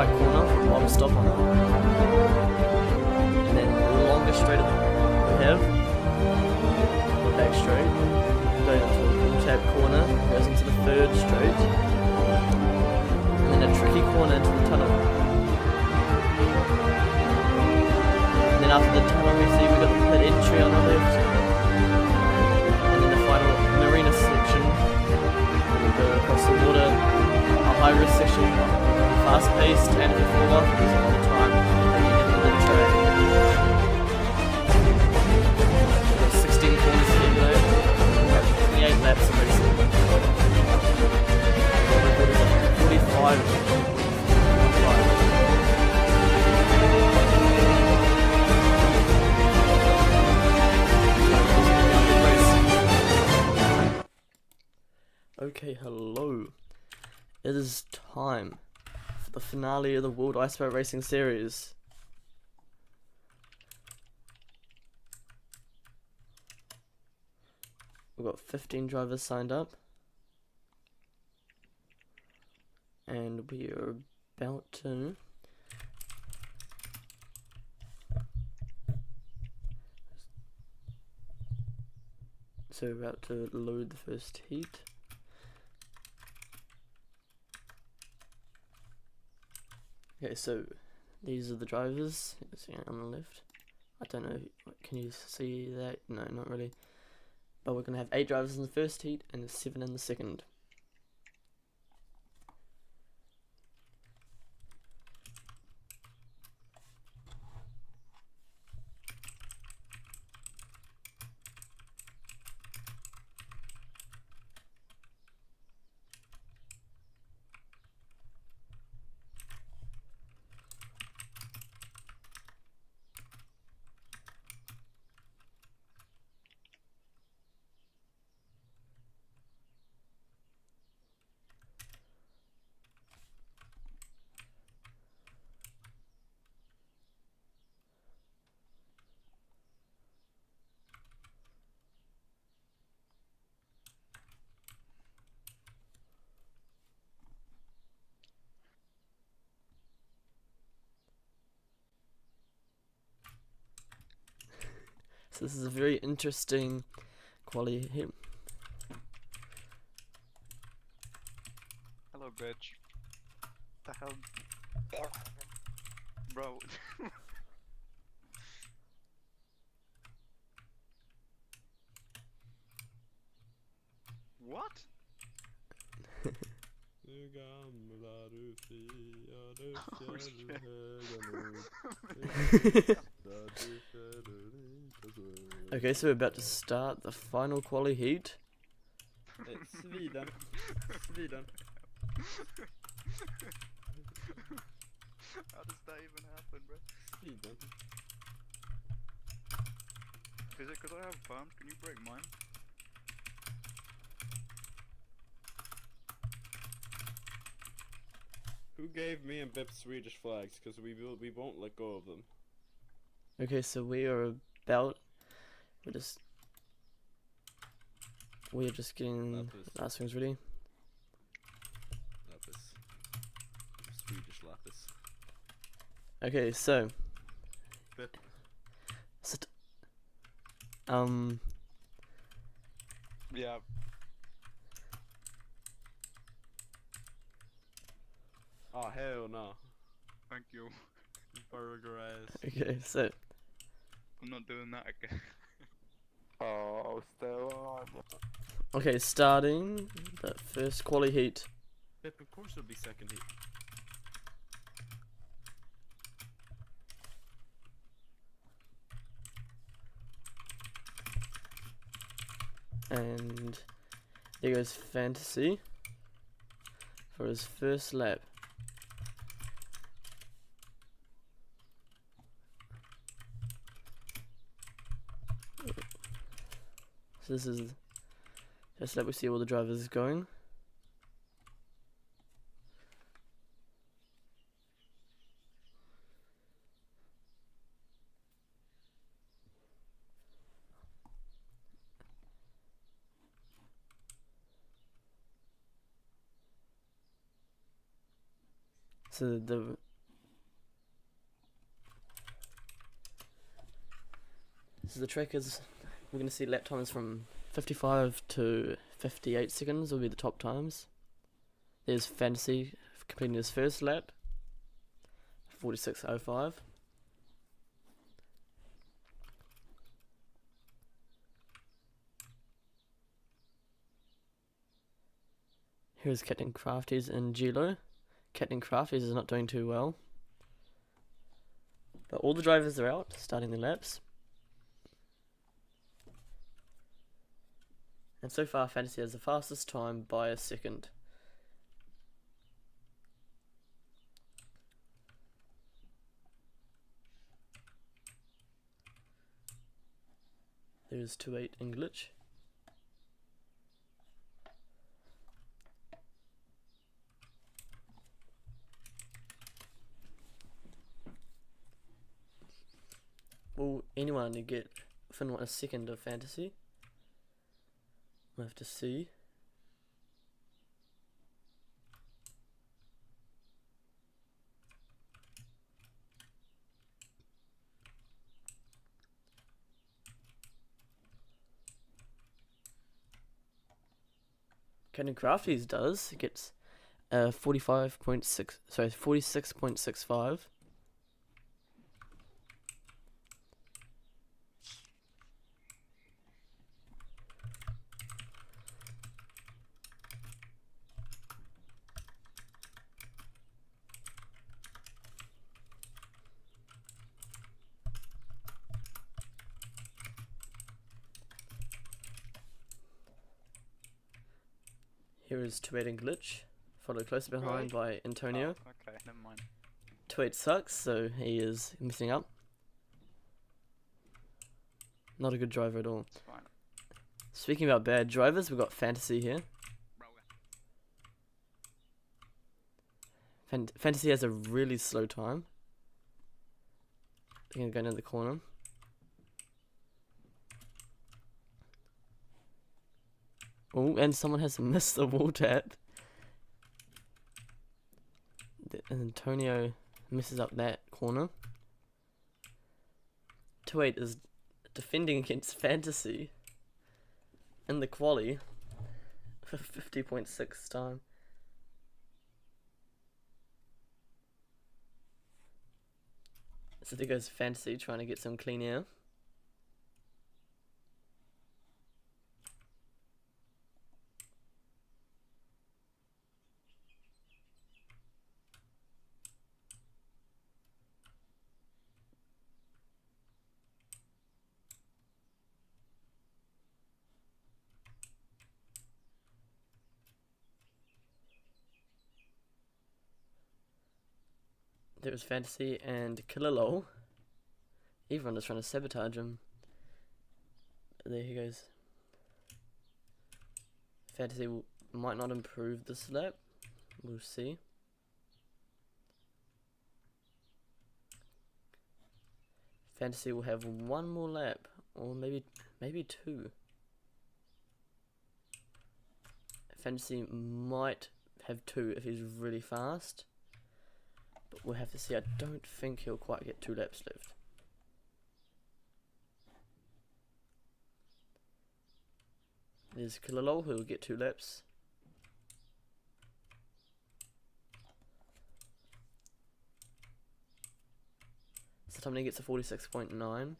right corner for one stop on it. And then the longest straight we have, back straight, going into a tab corner, goes into the third straight, and then a tricky corner into the tunnel. And then after the tunnel we see we've got the pit entry on the left, and then the final marina section, we go across the water, a high risk section, fast paced, and if you fall off, there's all the time at the end of the track. 16 corners to end though, 28 laps of racing. 45. Okay, hello. It is time for the finale of the World Ice Boat Racing Series. We've got 15 drivers signed up. And we are about to load the first heat. Okay, so these are the drivers. See on the left. I don't know. Can you see that? No, not really. But we're gonna have 8 drivers in the first heat and 7 in the second. So this is a very interesting quality here. Hello, bitch. The hell, bro? What? Okay, so we're about to start the final quali heat. Sweden. Sweden. How does that even happen, bro? Sweden. Is it because I have palms? Can you break mine? Who gave me and Bip Swedish flags? Because we won't let go of them. Okay, so we are about we're just getting Lapis. last things ready. Lapis. Swedish lapis. Okay, so Bip. Yeah. Oh hell no. Thank you. Burger ass. okay, so I'm not doing that again. Oh, still on. okay, starting the first quali heat. Bip, of course it'll be second heat. And there goes Fantasy for his first lap. So this is just let we see all the drivers going. So the So the trick is we're going to see lap times from 55 to 58 seconds will be the top times. There's Fantasy completing his first lap, 46.05. Here's Captain Crafties and Gilo. Captain Crafties is not doing too well. But all the drivers are out, starting the laps. And so far, Fantasy has the fastest time by a second. There's 2.8 in glitch. Will anyone get within a second of Fantasy? We'll have to see. Captain Crafties does. It gets 46.65. Here is 2.8 in glitch, followed close behind by Antonio. Oh, okay, never mind. 2.8 sucks, so he is messing up. Not a good driver at all. It's fine. Speaking about bad drivers, we've got Fantasy here. Fantasy has a really slow time. They're going to go into the corner. Oh, and someone has missed the wall tap. Antonio misses up that corner. 2.8 is defending against Fantasy in the quali for 50.6 time. So there goes Fantasy trying to get some clean air. There was Fantasy and Killalol. Everyone is trying to sabotage him. There he goes. Fantasy might not improve this lap. We'll see. Fantasy will have one more lap, or maybe two. Fantasy might have two if he's really fast, but we'll have to see. I don't think he'll quite get 2 laps left. There's Killalol, who will get 2 laps. Satamni gets a 46.9,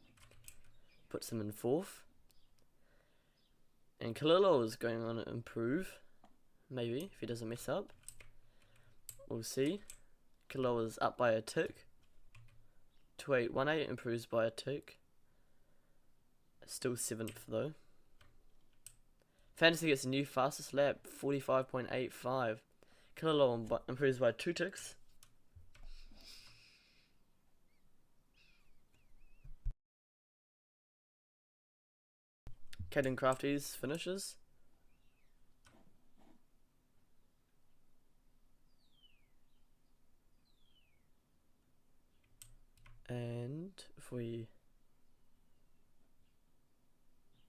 puts him in 4th. And Killalol is going on to improve, maybe, if he doesn't mess up. We'll see. Killalol is up by a tick. 2818 improves by a tick. Still 7th though. Fantasy gets a new fastest lap, 45.85. Killalol improves by 2 ticks. Caden Crafties finishes. And if we...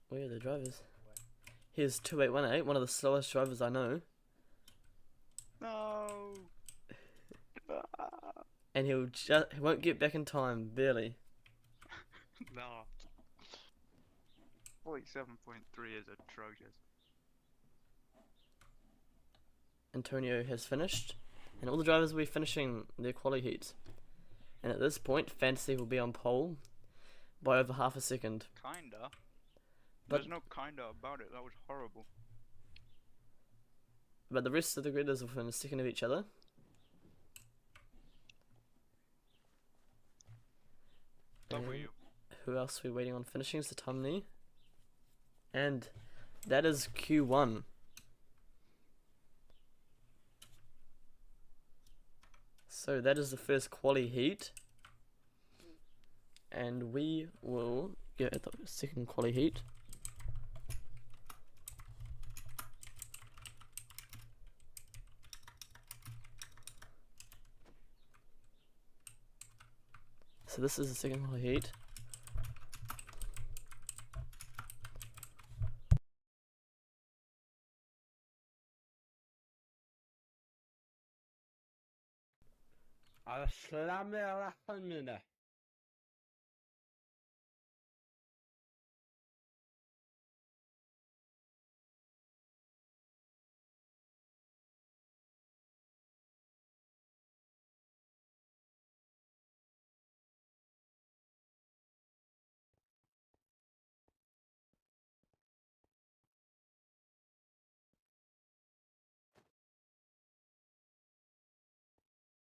where are the drivers? Here's 2818, one of the slowest drivers I know. No. And he won't get back in time, barely. No. 47.3 is atrocious. Antonio has finished, and all the drivers will be finishing their quali heats. And at this point, Fantasy will be on pole by over half a second. Kinda. But- There's no kinda about it. That was horrible. But the rest of the gridders will within a second of each other. W. Who else are we waiting on finishing? Is the Tumney. And that is Q1. So that is the first quali heat. And we will get the second quali heat. So this is the second quali heat.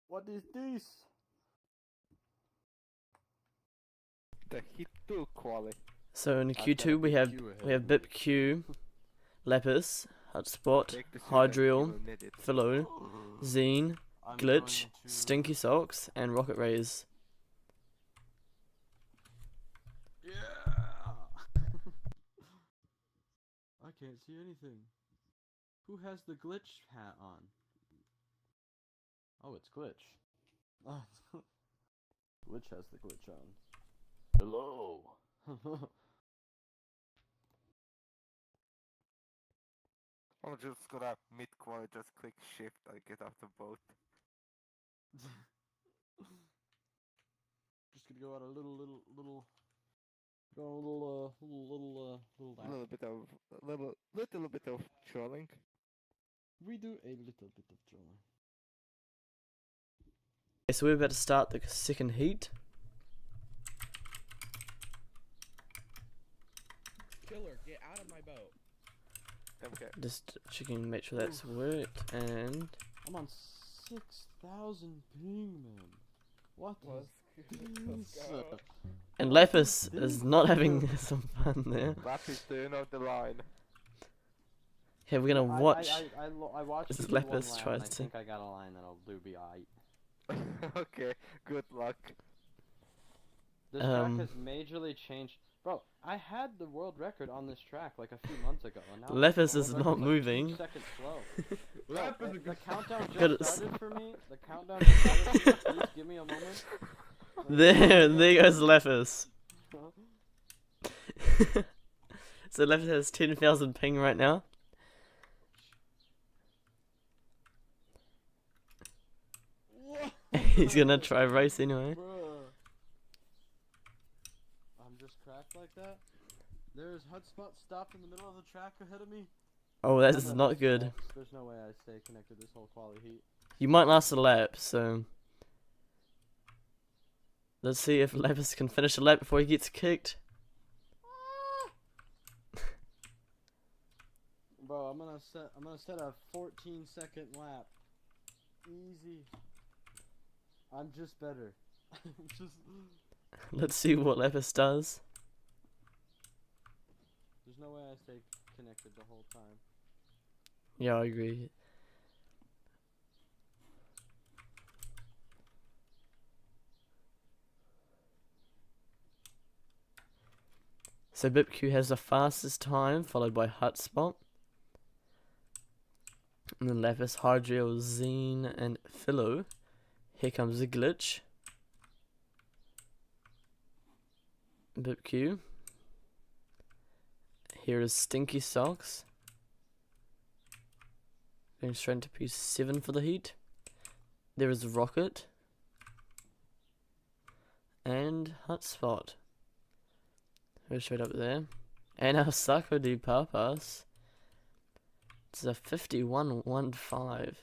What is this? The hit 2 quali. So in I've got a Q2 we big have queue ahead we have of me. Bip Q, Lepus, Hotspot, Take the Hydriel, you will need it. Philo, Zine, I'm Glitch, going to- Stinky Socks, and Rocket Rays. Yeah. I can't see anything. Who has the glitch hat on? Oh, it's Glitch. Oh, Glitch has the glitch on. Hello. I'm just gonna mid quali, just click shift and get off the boat. Just gonna go out a little A little bit of trolling. We do a little bit of trolling. Okay, so we're about to start the second heat. Killer, get out of my boat. Okay. Just checking, make sure that's worked, and I'm on 6,000 ping, man. What is this? and Lepus is not having some fun there. Lapis, do you know the line? Okay, we're gonna watch. I watched This is you do one Lepus lap, tries and I to- think I got a line that'll do be aight. Okay, good luck. This Um, track has majorly changed. Bro, I had the world record on this track like a few months ago, and now Lepus the is world not record's, like, 2 moving. seconds slow. Bro, Lepus is the countdown Good, just it's- started for me. The countdown just started for me. Please give me a moment. There goes Lepus. So Lepus has 10,000 ping right now. He's gonna try race anyway. Bruh. I'm just cracked like that. There's Hotspot stopped in the middle of the track ahead of me. Oh, that I'm is at not this good. max. There's no way I stay connected this whole quali heat. You might last a lap, so let's see if Lepus can finish a lap before he gets kicked. Bro, I'm gonna set a 14-second lap. Easy. I'm just better. just Let's see what Lepus does. there's no way I stay connected the whole time. Yeah, I agree. So BipQ has the fastest time, followed by Hotspot. And then Lapis, Hydriel, Zine, and Philo. Here comes the glitch. BipQ. Here is Stinky Socks. Going straight into P7 for the heat. There is Rocket. And Hotspot. Go straight up there. And our Saco de Papas. It's a 51-15.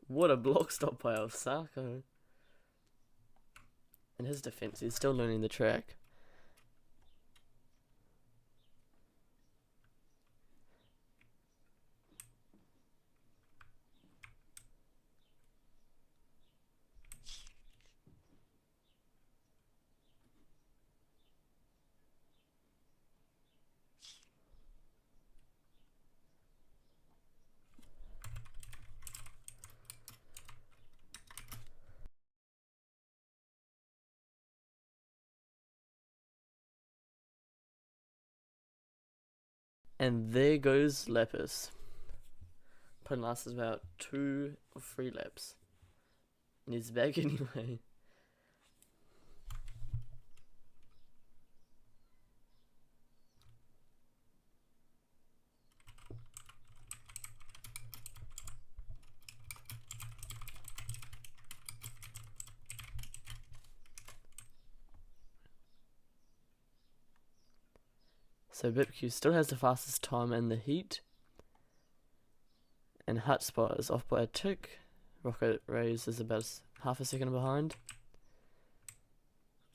What a block stop by Osako. In his defense, he's still learning the track. And there goes Lapis. Probably lasts about 2 or 3 laps. And he's back anyway. So BitQ still has the fastest time in the heat. And Hotspot is off by a tick. Rocket Rays is about half a second behind.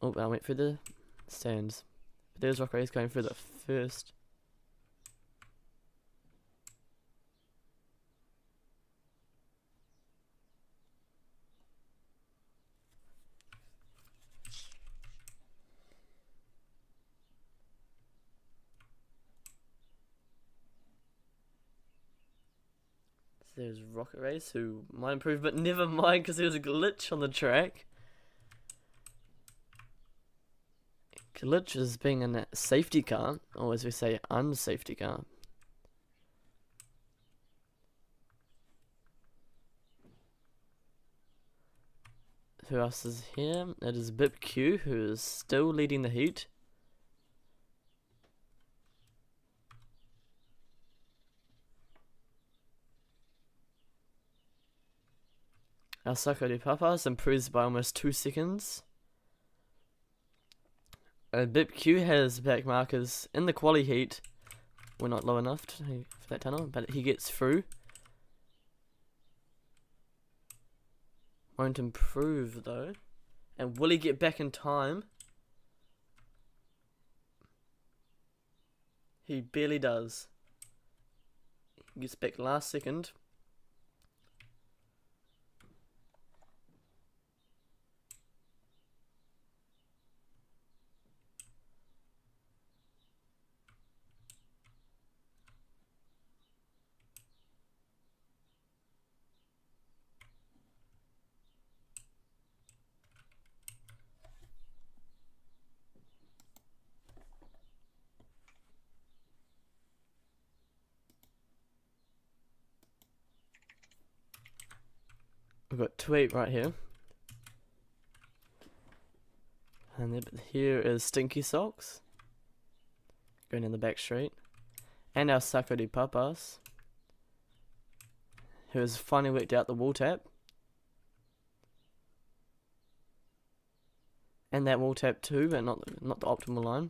Oh, I went through the stands. But there's Rocket Rays going through the first. There's Rocket Race, who might improve, but never mind, because there was a glitch on the track. Glitch is being a safety car, or as we say, unsafety car. Who else is here? It is BipQ, who is still leading the heat. Our Saco de Papas improves by almost 2 seconds. BipQ has back markers in the quali heat. We're not low enough for that tunnel, but he gets through. Won't improve though. And will he get back in time? He barely does. He gets back last second. We've got 2-8 right here. And then here is Stinky Socks. Going in the back straight. And our Saco de Papas, who has finally worked out the wall tap. And that wall tap too, but not the optimal line.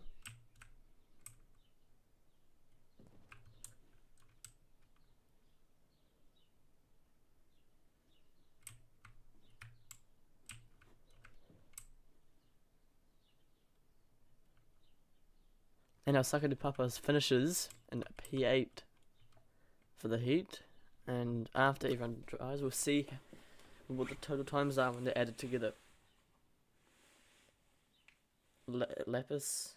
And our Saco de Papas finishes in P8 for the heat. And after everyone dries, we'll see what the total times are when they're added together. Lapis,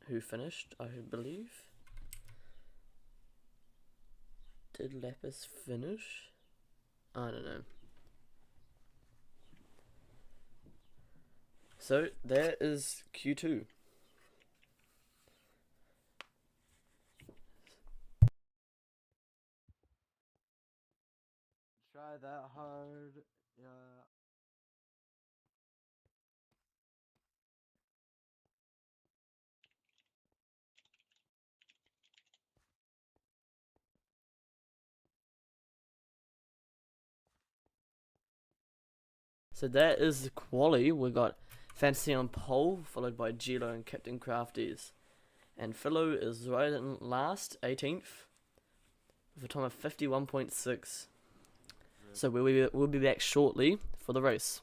who finished, I believe. Did Lapis finish? I don't know. So there is Q2. Try that hard. Yeah. So that is the quali. We got Fantasy on pole, followed by Gilo and Captain Crafties. And Philo is right in last, 18th, with a time of 51.6. So we'll be back shortly for the race.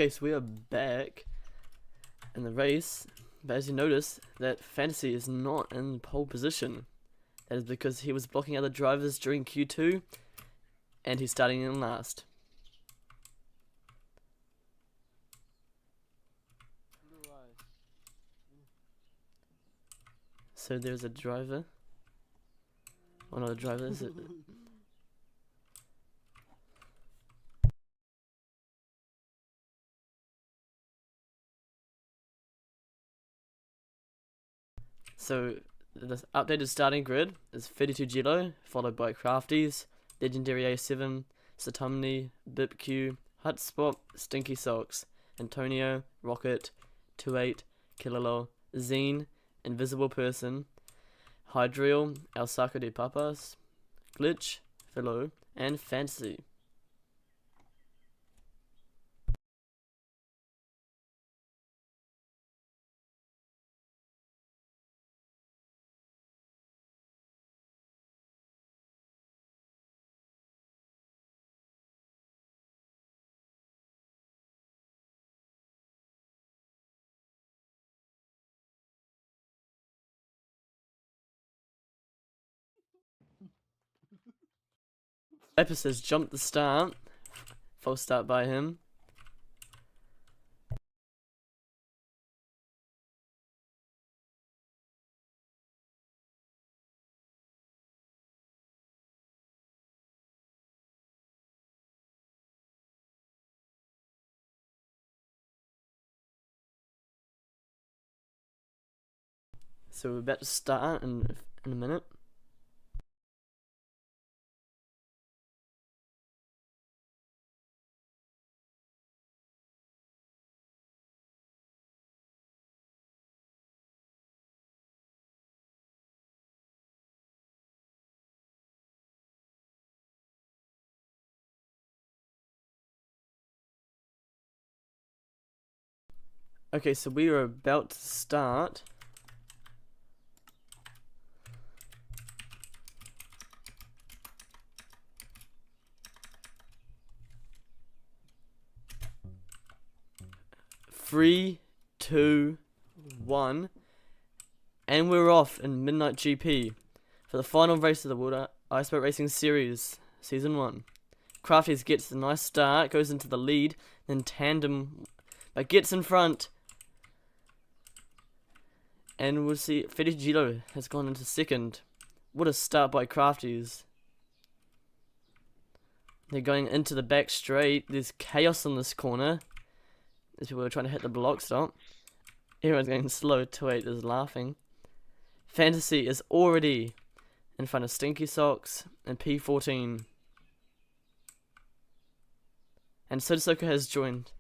Okay, so we are back in the race, but as you notice, that Fantasy is not in pole position. That is because he was blocking other drivers during Q2, and he's starting in last. Blue eyes. So there's a driver. Oh no, the driver is it. So the updated starting grid is 32 Gilo, followed by Crafties, Legendary A7, Satumni, BipQ, Hutspot, Stinky Socks, Antonio, Rocket, 28, Kilolo, Zine, Invisible Person, Hydriel, El Saco de Papas, Glitch, Philo, and Fantasy. Epis has jumped the start. False start by him. So we're about to start in a minute. Okay, so we are about to start. Three, 2, 1, and we're off in Midnite GP for the final race of the World Iceboat Racing Series, Season 1. Crafties gets a nice start, goes into the lead, then Tandem, but gets in front. And we'll see, Fede Gilo has gone into second. What a start by Crafties. They're going into the back straight. There's chaos in this corner. As people are trying to hit the block stop. Everyone's going slow. 28 is laughing. Fantasy is already in front of Stinky Socks and P14. And Sodasoko has joined.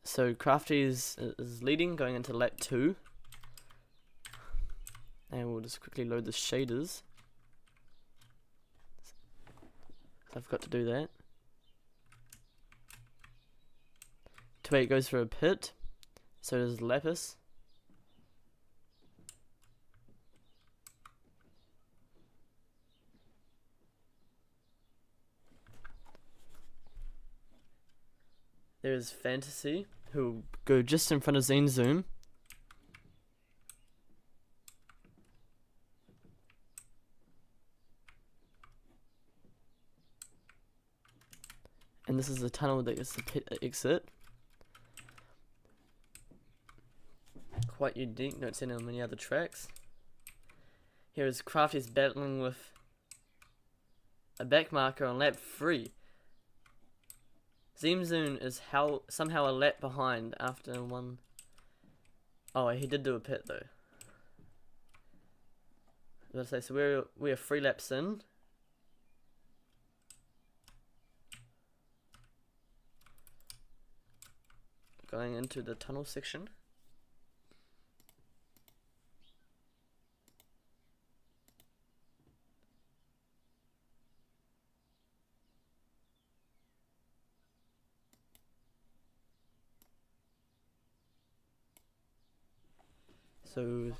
So Crafties is leading, going into lap 2. And we'll just quickly load the shaders. I've got to do that. 28 goes for a pit. So does Lapis. There's Fantasy, who will go just in front of Zine Zoom. And this is the tunnel that is the pit exit. Quite unique, not seen on many other tracks. Here is Crafty's battling with a back marker on lap 3. Zemzoon is somehow a lap behind after one. Oh, he did do a pit though. Let's say so. We're 3 laps in. Going into the tunnel section. So, Behind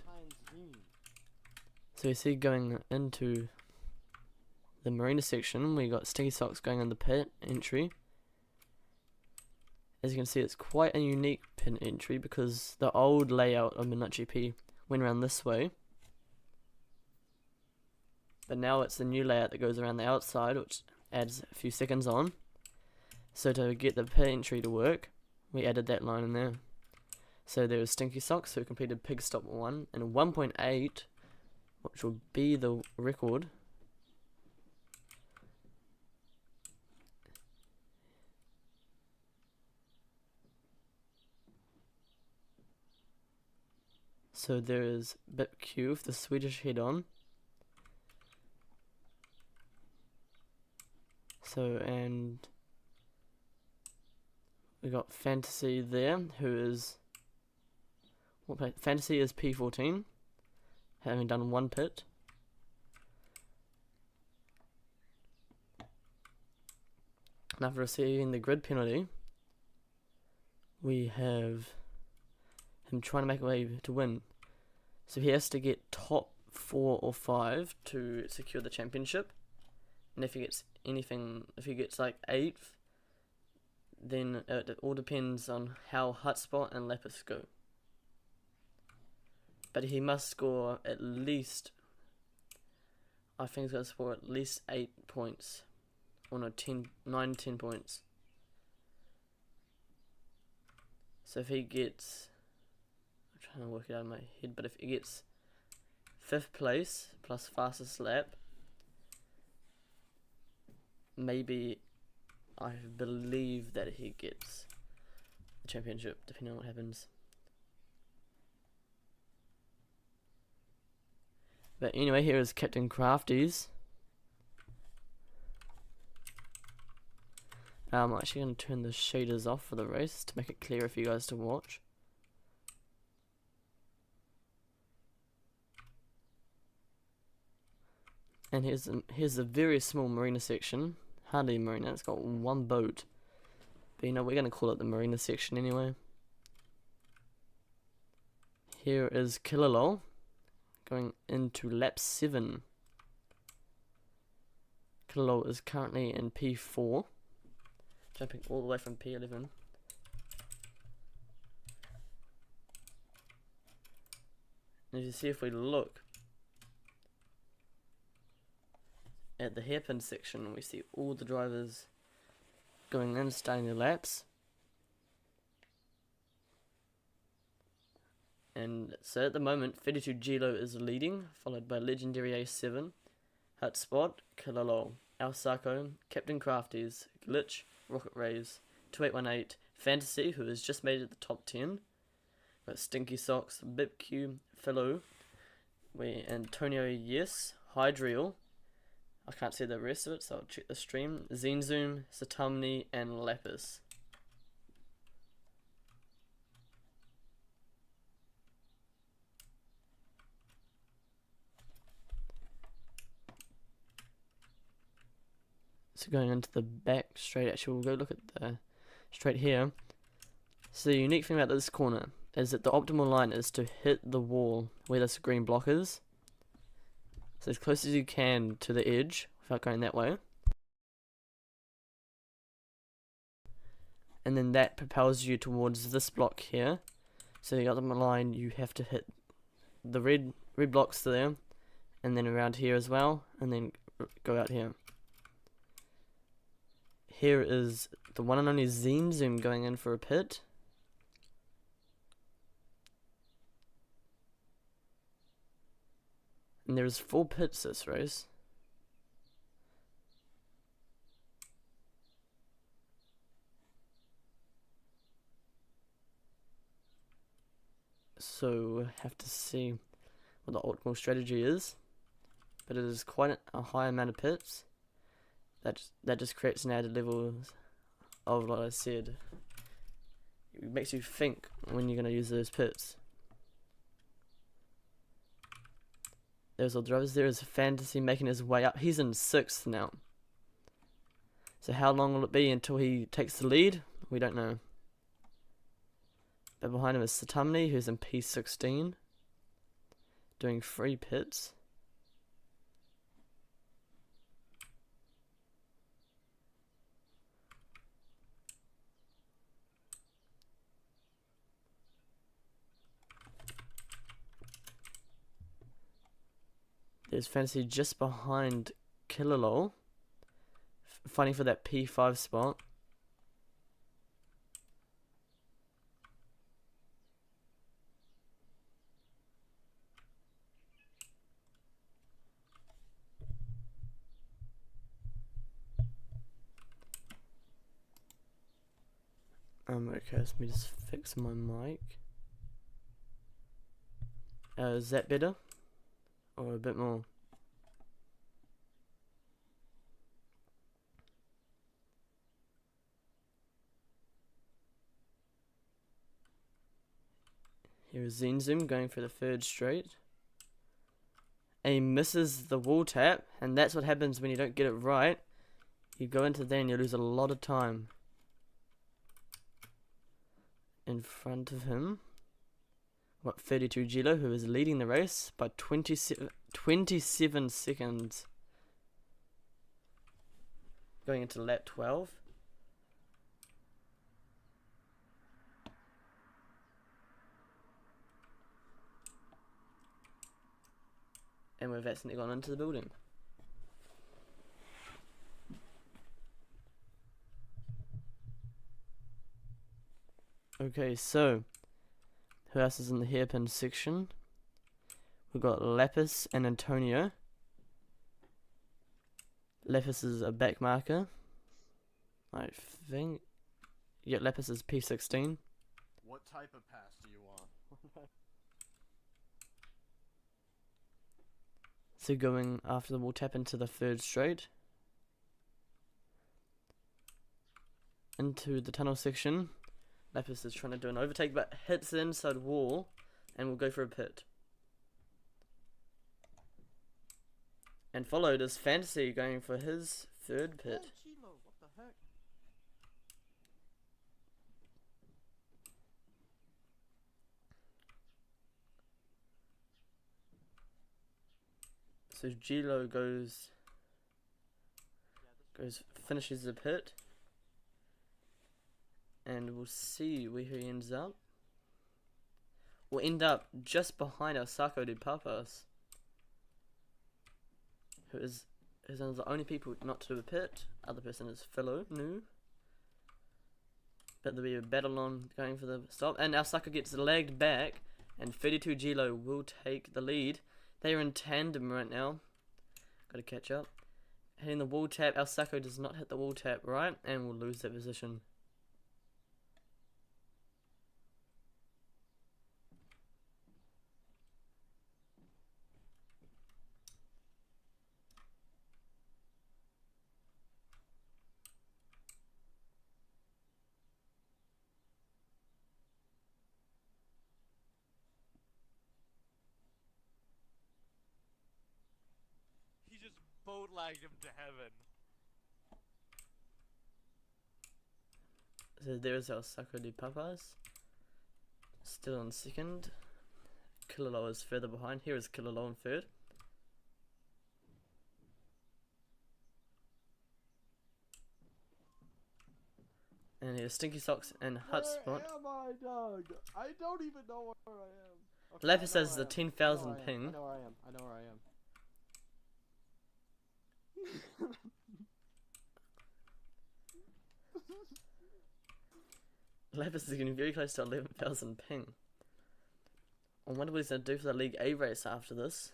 him. so you see going into the marina section, we got Stinky Socks going in the pit entry. As you can see, it's quite a unique pit entry because the old layout of Midnite GP went around this way. But now it's the new layout that goes around the outside, which adds a few seconds on. So to get the pit entry to work, we added that line in there. So there was Stinky Socks, who completed Pig Stop 1 and 1.8, which will be the record. So there is BIPQ with the Swedish head on. So, and we got Fantasy there, who is, Fantasy is P14, having done one pit. And after receiving the grid penalty, we have him trying to make a way to win. So he has to get top 4 or 5 to secure the championship. And if he gets anything, if he gets like 8th, then it all depends on how Hotspot and Lapis go. But he must score at least, I think he's got to score at least 8 points. Or no, 10 points. So if he gets, I'm trying to work it out in my head, but if he gets 5th place plus fastest lap, maybe I believe that he gets the championship, depending on what happens. But anyway, here is Captain Crafty's. I'm actually going to turn the shaders off for the race to make it clearer for you guys to watch. And here's a very small marina section. Hardly a marina, it's got one boat. But you know, we're going to call it the marina section anyway. Here is Killalol going into lap 7. Killalol is currently in P4. Jumping all the way from P11. And as you see, if we look at the hairpin section, we see all the drivers going in, starting their laps. And so at the moment, 32 Gilo is leading, followed by Legendary A7, Hotspot, Killalol, Alsako, Captain Crafties, Glitch, Rocket Rays, 2818, Fantasy, who has just made it the top 10. Got Stinky Socks, BIPQ, Fellow, Antonio Yes, Hydriel. I can't see the rest of it, so I'll check the stream. Zenzoom, Satamni, and Lapis. So going into the back straight, actually we'll go look at the straight here. So the unique thing about this corner is that the optimal line is to hit the wall where this green block is. So as close as you can to the edge without going that way. And then that propels you towards this block here. So the optimal line, you have to hit the red blocks there, and then around here as well, and then go out here. Here is the one and only Zoom going in for a pit. And there's 4 pits this race. So have to see what the optimal strategy is. But it is quite a high amount of pits. That just creates an added level of, like I said, it makes you think when you're going to use those pits. There's all the drivers. There is Fantasy making his way up. He's in 6th now. So how long will it be until he takes the lead? We don't know. But behind him is Satamni, who's in P16. doing 3 pits. There's Fantasy just behind Killalol, fighting for that P5 spot. Okay, let me just fix my mic. Is that better? Or a bit more? Here is Zenzoom going for the 3rd straight. And he misses the wall tap, and that's what happens when you don't get it right. You go into there and you lose a lot of time. In front of him, what, 32 Gilo, who is leading the race by 27 seconds. Going into lap 12. And we've accidentally gone into the building. Okay, so who else is in the hairpin section? We've got Lapis and Antonio. Lapis is a back marker, I think. Yeah, Lapis is P16. What type of pass do you want? So going after the wall tap into the 3rd straight. Into the tunnel section. Lapis is trying to do an overtake but hits the inside wall and will go for a pit. And followed is Fantasy going for his 3rd pit. Chilo, what the heck? So Gilo finishes the pit. And we'll see where he ends up. We'll end up just behind our Sako de Papas, who is one of the only people not to do a pit. Other person is Philo, new. But there'll be a battle on going for the stop. And our Sako gets lagged back, and 32 Gilo will take the lead. They are in tandem right now. Gotta catch up. Hitting the wall tap. Our Sako does not hit the wall tap right, and will lose that position. He just boat lagged him to heaven. So there's our Sako de Papas. Still on 2nd. Killalol is further behind. Here is Killalol in 3rd. And here's Stinky Socks and Hutspot. Where am I, dog? I don't even know where I am. Okay, Lapis I know has where the I am. 10,000 I know ping. I know where I am. I know where I am. Lapis is getting very close to 11,000 ping. I wonder what he's going to do for the League A race after this.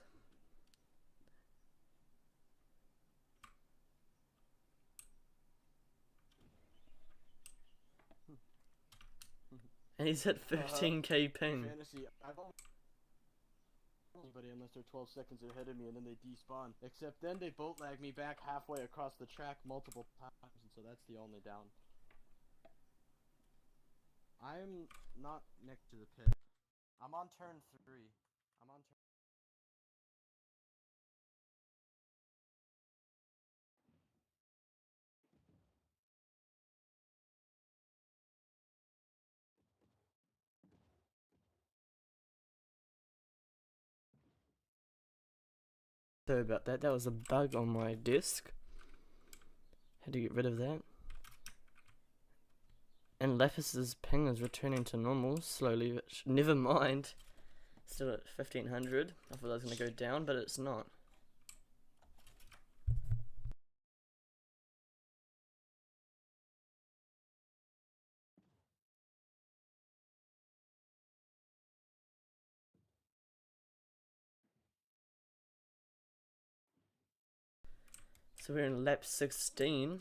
And he's at 15k ping. Fantasy, I've only anybody unless they're 12 seconds ahead of me and then they despawn. Except then they boat lag me back halfway across the track multiple times, and so that's the only down. I'm not next to the pit. I'm on turn 3. I'm on turn Sorry about that. That was a bug on my desk. Had to get rid of that. And Lapis's ping is returning to normal slowly, which never mind. Still at 1500. I thought I was going to go down, but it's not. So we're in lap 16. We've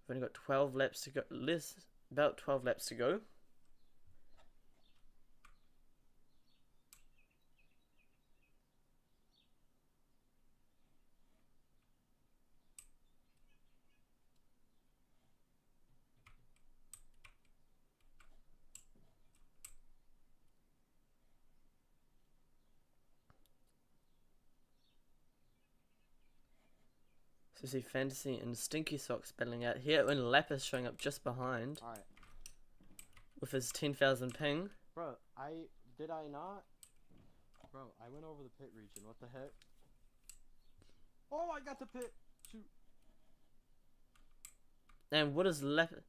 only got 12 laps to go. About 12 laps to go. So see Fantasy and Stinky Socks battling out here, and Lapis showing up just behind. Alright. With his 10,000 ping. Bro, did I not? Bro, I went over the pit region, what the heck? Oh, I got the pit! Shoot. And what is Lapis?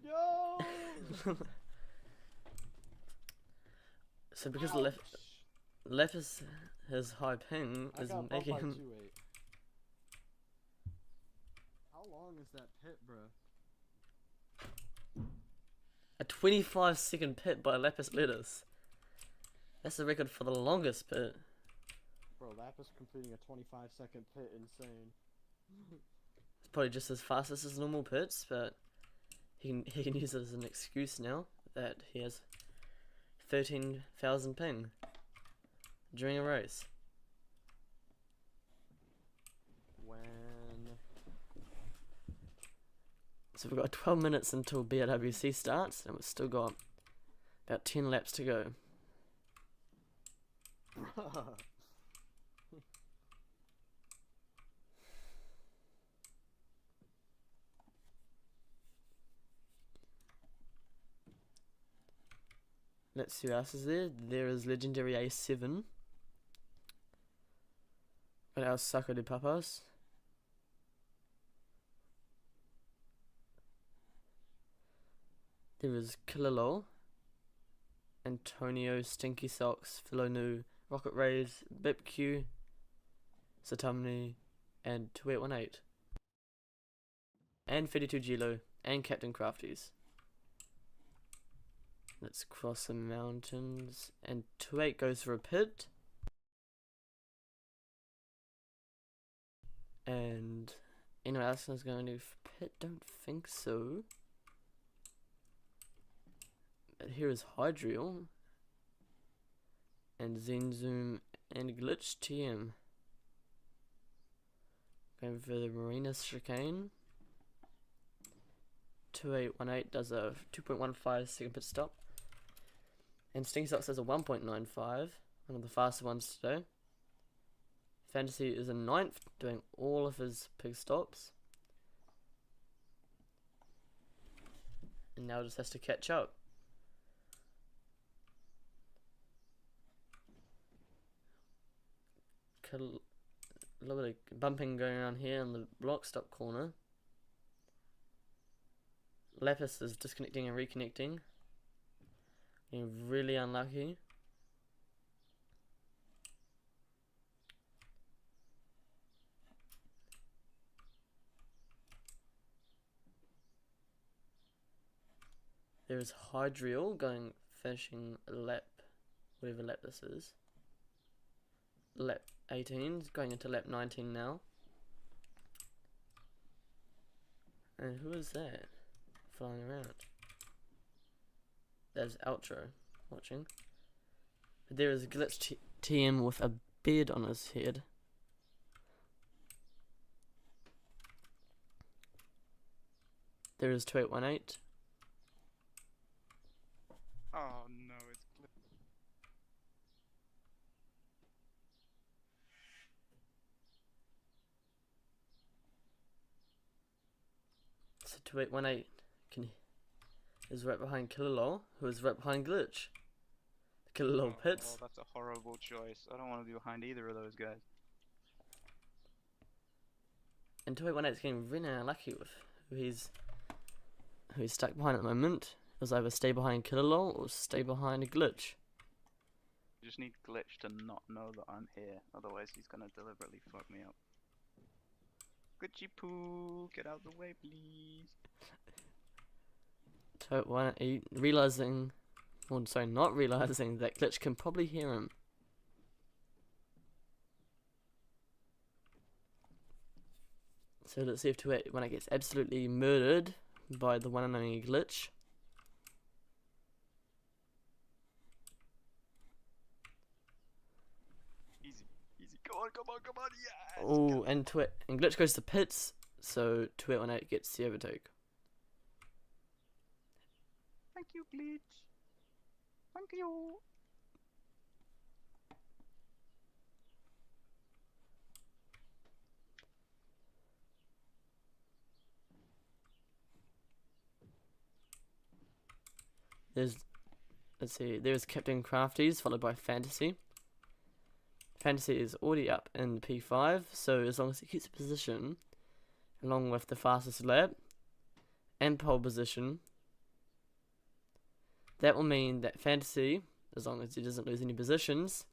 No! So because Ouch. Lapis, his high ping I is got making bumped by him 2-8. How long is that pit, bro? a 25-second pit by Lapis Lettuce. That's the record for the longest pit. Bro, Lapis completing a 25-second pit, insane. It's probably just as fast as his normal pits, but he can use it as an excuse now that he has 13,000 ping during a race. When... So we've got 12 minutes until BRWC starts, and we've still got about 10 laps to go. Let's see who else is there. There is Legendary A7. Got our Saco de Papas. There is Kilolo, Antonio, Stinky Socks, Philonu, Rocket Rays, BipQ, Satamni, and 2818. And 32 Gilo, and Captain Crafties. Let's cross the mountains, and 28 goes for a pit. And anyone else is going to pit? Don't think so. But here is Hydriel, and Zenzoom, and Glitch TM. Going for the Marina Chicane. 2818 does a 2.15 second pit stop. And Stinky Socks has a 1.95, one of the faster ones today. Fantasy is in 9th, doing all of his pig stops. And now just has to catch up. A little bit of bumping going on here in the block stop corner. Lapis is disconnecting and reconnecting. Being really unlucky. There is Hydriel finishing lap, whatever lap this is. Lap 18, going into lap 19 now. And who is that flying around? There's Outro watching. But there is Glitch TM with a beard on his head. There is 2818. Oh no, it's So 2818 is right behind Killalol, who is right behind Glitch. Kill a little Oh, pits. that's a horrible choice. I don't want to be behind either of those guys. And 2818's getting really unlucky with who he's stuck behind at the moment. It was either stay behind Killalol or stay behind a glitch. You just need Glitch to not know that I'm here, otherwise he's gonna deliberately fuck me up. Glitchy poo, get out the way, please. 2818 realizing, or sorry, not realizing that glitch can probably hear him. So let's see if 2818 gets absolutely murdered by the one and only glitch. Easy, easy, come on, yes! Oh, and glitch goes to pits, so 2818 gets the overtake. Thank you, Glitch. Thank you. Let's see, there's Captain Crafties followed by Fantasy. Fantasy is already up in P5, so as long as he keeps a position, along with the fastest lap and pole position, that will mean that Fantasy, as long as he doesn't lose any positions,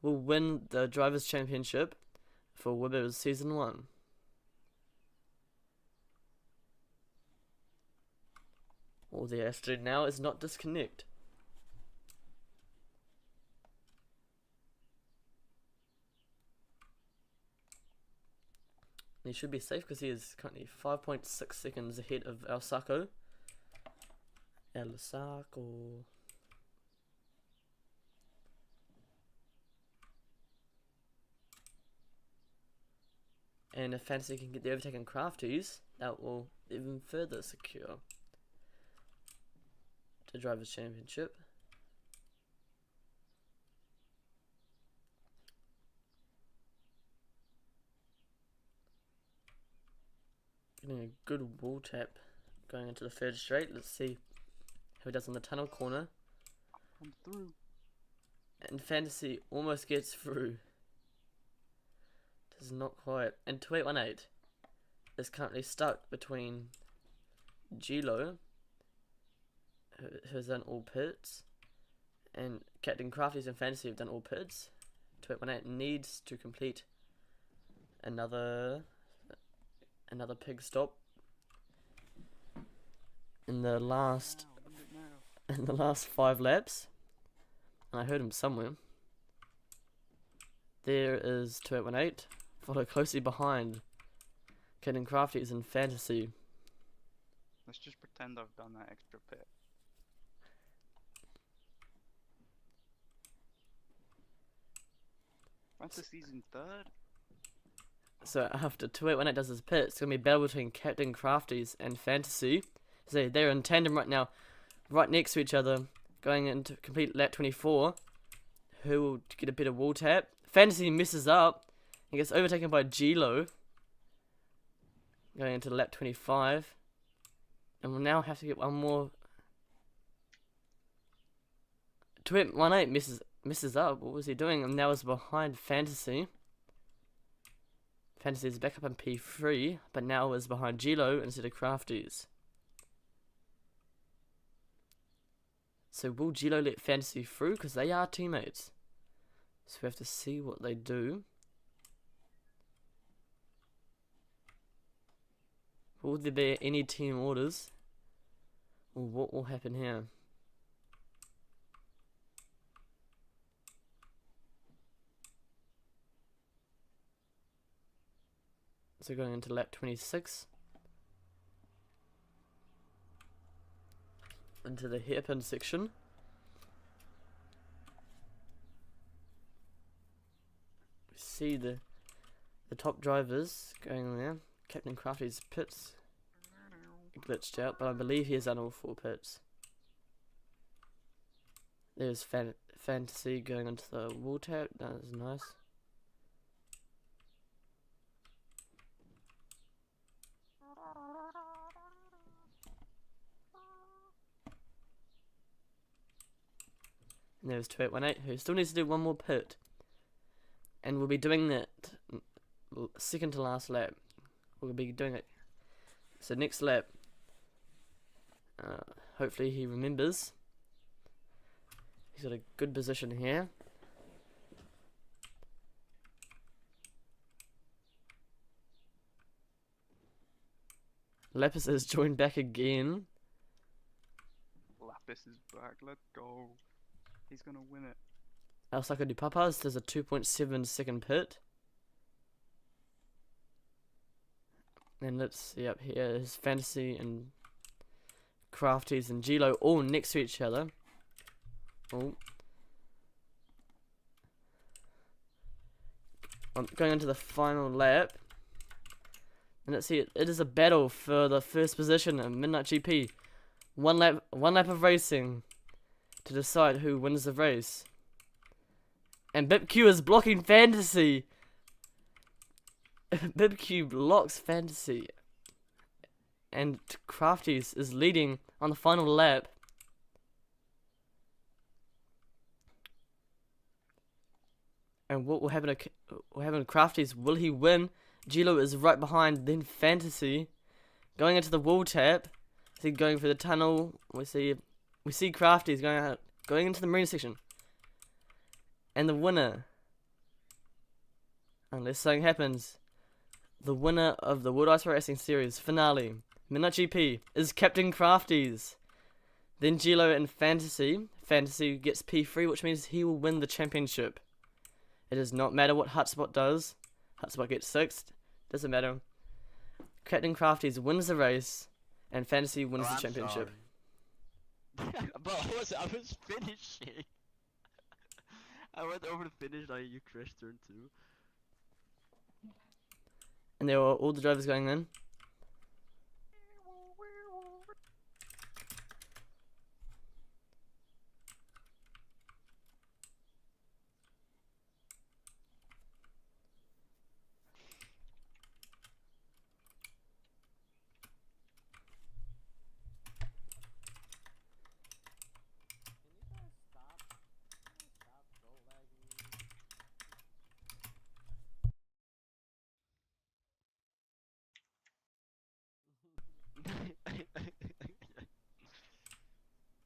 will win the Drivers' Championship for WIBRS Season 1. All they have to do now is not disconnect. He should be safe because he is currently 5.6 seconds ahead of El Saco. El Saco. And if Fantasy can get the overtake on Crafties, that will even further secure the Drivers' Championship. Getting a good wall tap going into the third straight. Let's see how he does on the tunnel corner. I'm through. And Fantasy almost gets through. Does not quite. And 2818 is currently stuck between Gilo, who's done all pits, and Captain Crafties and Fantasy have done all pits. 2818 needs to complete another pig stop in the last 5 laps. And I heard him somewhere. There is 2818, followed closely behind Captain Crafties and Fantasy. Let's just pretend I've done that extra pit. Fantasy's in third? So after 2818 does his pit, it's going to be a battle between Captain Crafties and Fantasy. So they're in tandem right now, right next to each other, going into complete lap 24. Who will get a better wall tap? Fantasy misses up and gets overtaken by Gilo, going into lap 25. And we'll now have to get one more. 2818 misses up. What was he doing? And now is behind Fantasy. Fantasy is back up in P3, but now is behind Gilo instead of Crafties. So will Gilo let Fantasy through? Because they are teammates. So we have to see what they do. Will there be any team orders? Or what will happen here? So going into lap 26. Into the hairpin section. We see the top drivers going there. Captain Crafty's pits glitched out, but I believe he has done all 4 pits. There's Fantasy going into the wall tap. That is nice. And there's 2818, who still needs to do one more pit. And we'll be doing that second to last lap. We'll be doing it. So next lap, hopefully he remembers. He's got a good position here. Lapis has joined back again. Lapis is back. Let's go. He's gonna win it. Alsaco de Papas does a 2.7 second pit. And let's see up here, his Fantasy and Crafties and Gilo all next to each other. Oh. I'm going into the final lap. And let's see, it is a battle for the first position in Midnite GP. One lap of racing to decide who wins the race. And BipQ is blocking Fantasy. BipQ blocks Fantasy. And Crafties is leading on the final lap. And what will happen to Crafties? Will he win? Gilo is right behind, then Fantasy. Going into the wall tap. See, going through the tunnel. We see Crafties going into the marina section. And the winner, unless something happens, the winner of the World Ice Racing Series finale, Midnite GP, is Captain Crafties. Then Gilo and Fantasy. Fantasy gets P3, which means he will win the championship. It does not matter what Hotspot does. Hotspot gets 6th. Doesn't matter. Captain Crafties wins the race, and Fantasy wins the championship. But I was finishing. I went over the finish line. You crashed turn 2. And there are all the drivers going in.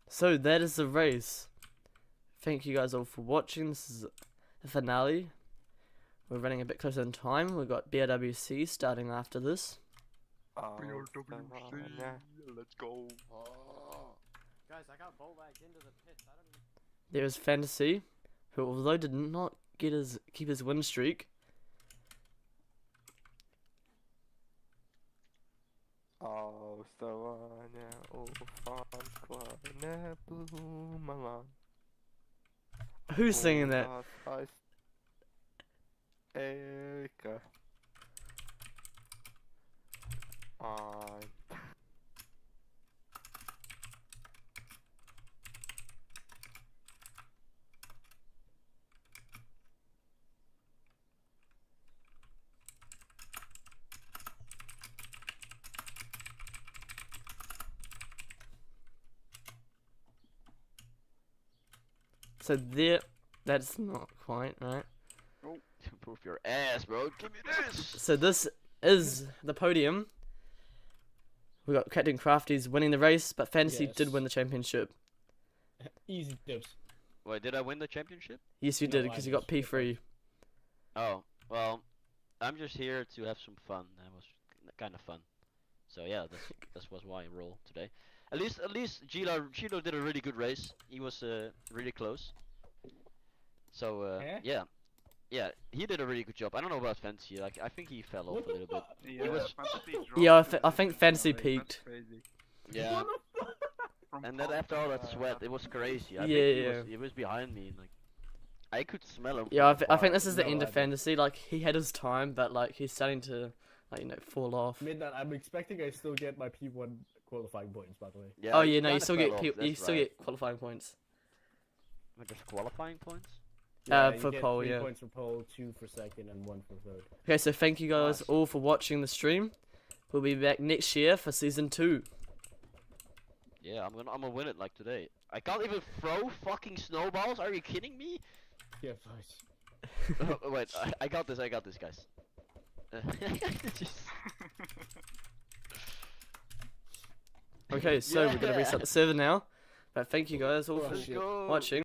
So that is the race. Thank you guys all for watching. This is the finale. We're running a bit closer in time. We've got BRWC starting after this. BRWC. Let's go. Guys, I got bolt lagged into the pits. I don't even... There is Fantasy, who although did not keep his win streak. Who's singing that? Erika. So there, that's not quite right. Proof your ass, bro. Give me this. So this is the podium. We got Captain Crafties winning the race, but Fantasy did win the championship. Easy dibs. Wait, did I win the championship? Yes, you No, did, I because you got just- P3. Oh, well, I'm just here to have some fun. That was kind of fun. So yeah, that was why I rolled today. At least Gilo did a really good race. He was really close. So yeah, he did a really good job. I don't know about Fantasy. Like I think he fell off a little bit. Yeah, was- Fantasy Yeah, dropped I in think the Fantasy race, that's peaked. crazy. Yeah, From and then after all that sweat, it was crazy. I Yeah, think he was behind me. Like I could smell him. Yeah, from I think afar. this is the No, end I of don't. Fantasy. Like he had his time, but like he's starting to, like fall off. Midnight, I'm expecting I still get my P1 qualifying points, by the way. Yeah, Oh he yeah, no, you kinda still fell get off, you that's still right. get qualifying points. With just qualifying points. You For get pole, 3 yeah. points for pole, 2 for second, and 1 for third. Okay, so thank you guys Nice. all for watching the stream. We'll be back next year for season 2. Yeah, I'm gonna win it like today. I can't even throw fucking snowballs. Are you kidding me? Yeah, fine. Oh, wait, I got this, guys. Just- Okay, so we're gonna Yeah. restart the server now. But thank you guys all Oh, for shit. Go. watching.